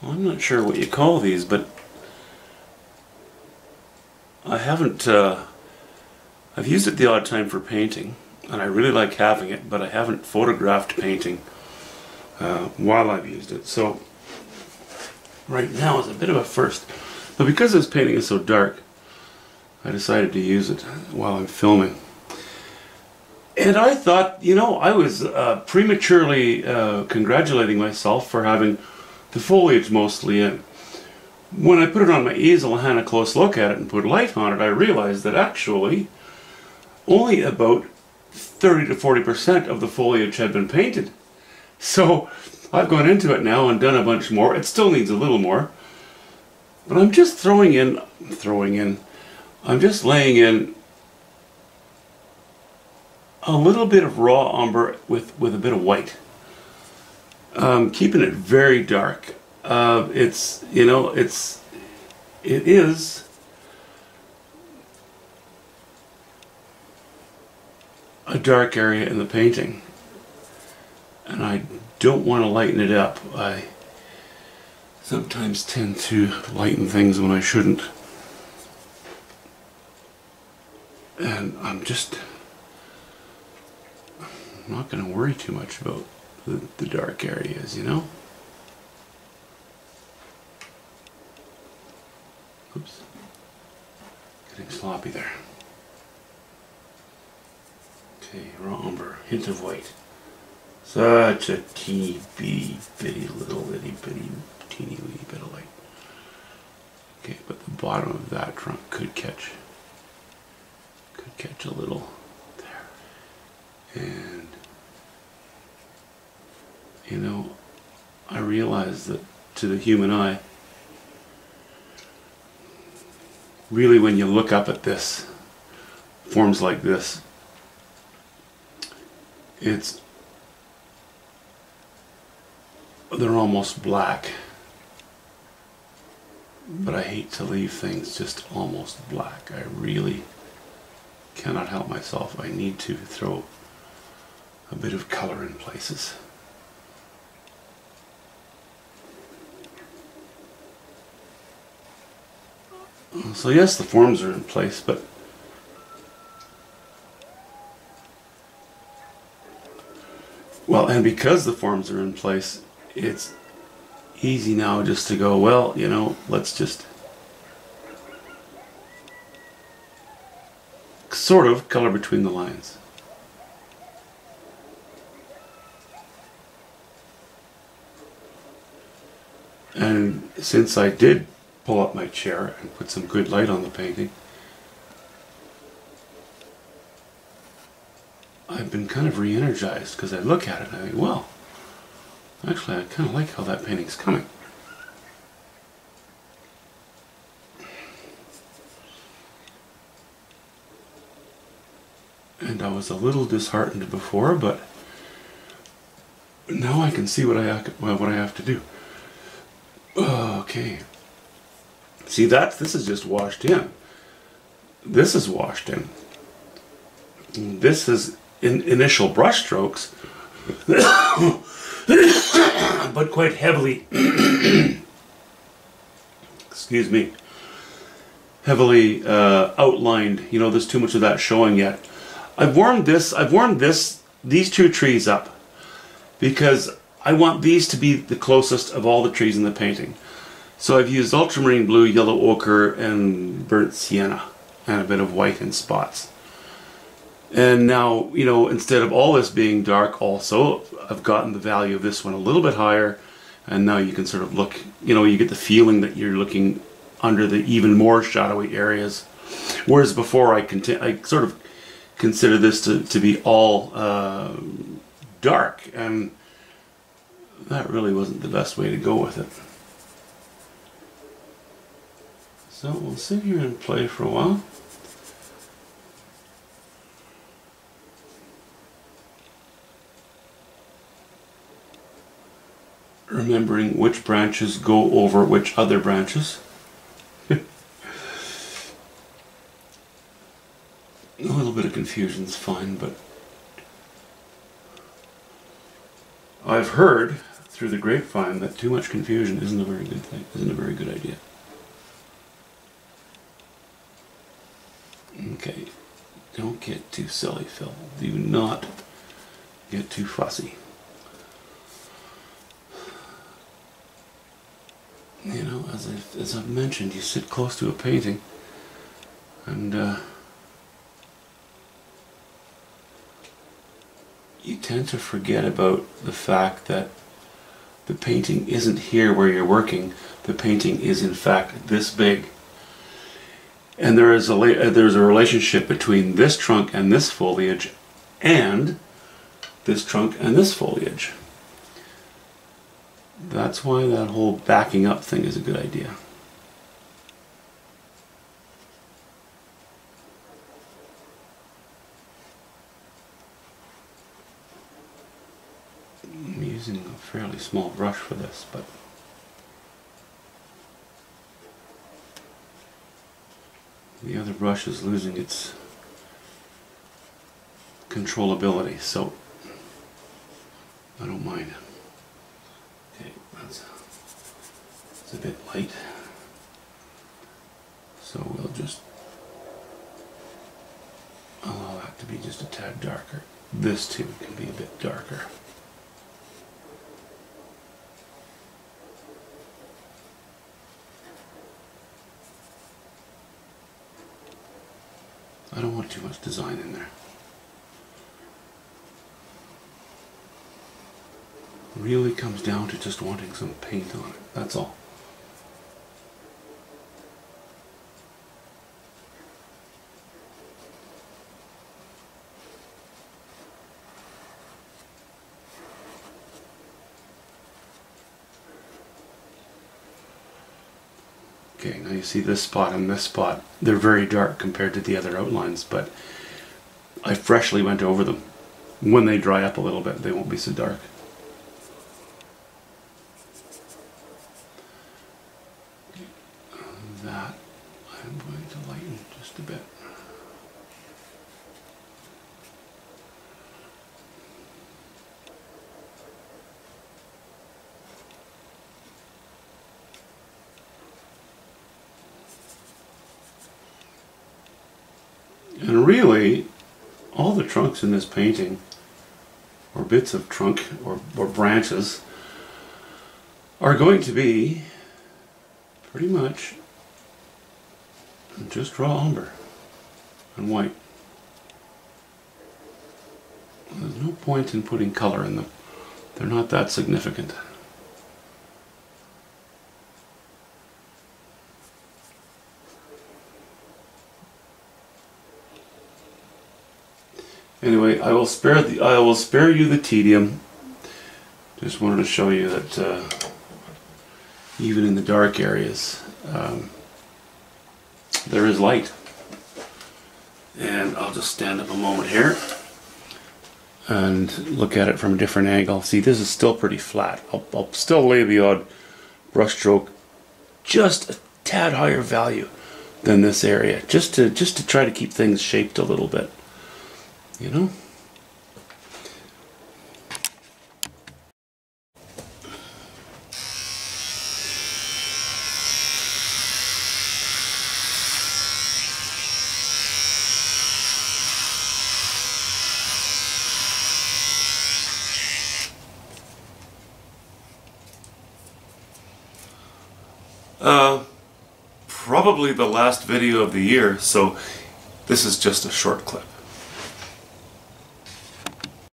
Well, I'm not sure what you call these, but I haven't, I've used it the odd time for painting, and I really like having it, but I haven't photographed painting while I've used it. So right now is a bit of a first. But because this painting is so dark, I decided to use it while I'm filming. And I thought, you know, I was prematurely congratulating myself for having the foliage mostly in. When I put it on my easel and had a close look at it and put light on it, I realized that actually only about 30 to 40% of the foliage had been painted. So I've gone into it now and done a bunch more. It still needs a little more. But I'm just I'm just laying in a little bit of raw umber with a bit of white. Keeping it very dark. It is a dark area in the painting, and I don't want to lighten it up. I sometimes tend to lighten things when I shouldn't, and I'm not going to worry too much about the dark areas, you know? Oops. Getting sloppy there. Okay, raw umber, hint of white. Such a teeny bitty little teeny weeny bit of light. Okay, but the bottom of that trunk could catch a little there. And you know, I realize that to the human eye, really when you look up at this, forms like this, they're almost black. But I hate to leave things just almost black. I really cannot help myself. I need to throw a bit of color in places. So yes, the forms are in place, but well, and because the forms are in place, it's easy now just to go, well, you know, let's just sort of color between the lines. And since I did pull up my chair and put some good light on the painting, I've been kind of re-energized, because I look at it and I think, well, actually I kind of like how that painting's coming. And I was a little disheartened before, but now I can see what I have to do. Okay. See, this is just washed in. This is washed in. This is initial brush strokes, but quite heavily, excuse me, heavily outlined. You know, there's too much of that showing yet. I've warmed these two trees up because I want these to be the closest of all the trees in the painting. So I've used ultramarine blue, yellow ochre, and burnt sienna, and a bit of white in spots. And now, you know, instead of all this being dark also, I've gotten the value of this one a little bit higher, and now you can sort of look, you know, you get the feeling that you're looking under the even more shadowy areas. Whereas before I sort of consider this to be all dark, and that really wasn't the best way to go with it. So we'll sit here and play for a while. Remembering which branches go over which other branches. A little bit of confusion's fine, but I've heard through the grapevine that too much confusion isn't a very good thing, isn't a very good idea. Okay, don't get too silly, Phil. Do not get too fussy. You know, as I've mentioned, you sit close to a painting, and you tend to forget about the fact that the painting isn't here where you're working. The painting is in fact this big. And there's a relationship between this trunk and this foliage and this trunk and this foliage. That's why that whole backing up thing is a good idea. I'm using a fairly small brush for this, but the other brush is losing its controllability, so I don't mind. Okay, it's a bit light, so we'll just allow that to be just a tad darker. This too can be a bit darker. I don't want too much design in there. It really comes down to just wanting some paint on it, that's all. Okay, now you see this spot and this spot. They're very dark compared to the other outlines, but I freshly went over them. When they dry up a little bit, they won't be so dark. That I'm going to lighten just a bit. And really, all the trunks in this painting, or bits of trunk, or branches, are going to be pretty much just raw umber and white. There's no point in putting color in them. They're not that significant. Anyway, I will spare you the tedium. Just wanted to show you that even in the dark areas, there is light. And I'll just stand up a moment here and look at it from a different angle. See, this is still pretty flat. I'll still lay the odd brush stroke just a tad higher value than this area, just to try to keep things shaped a little bit. You know? Probably the last video of the year, so this is just a short clip.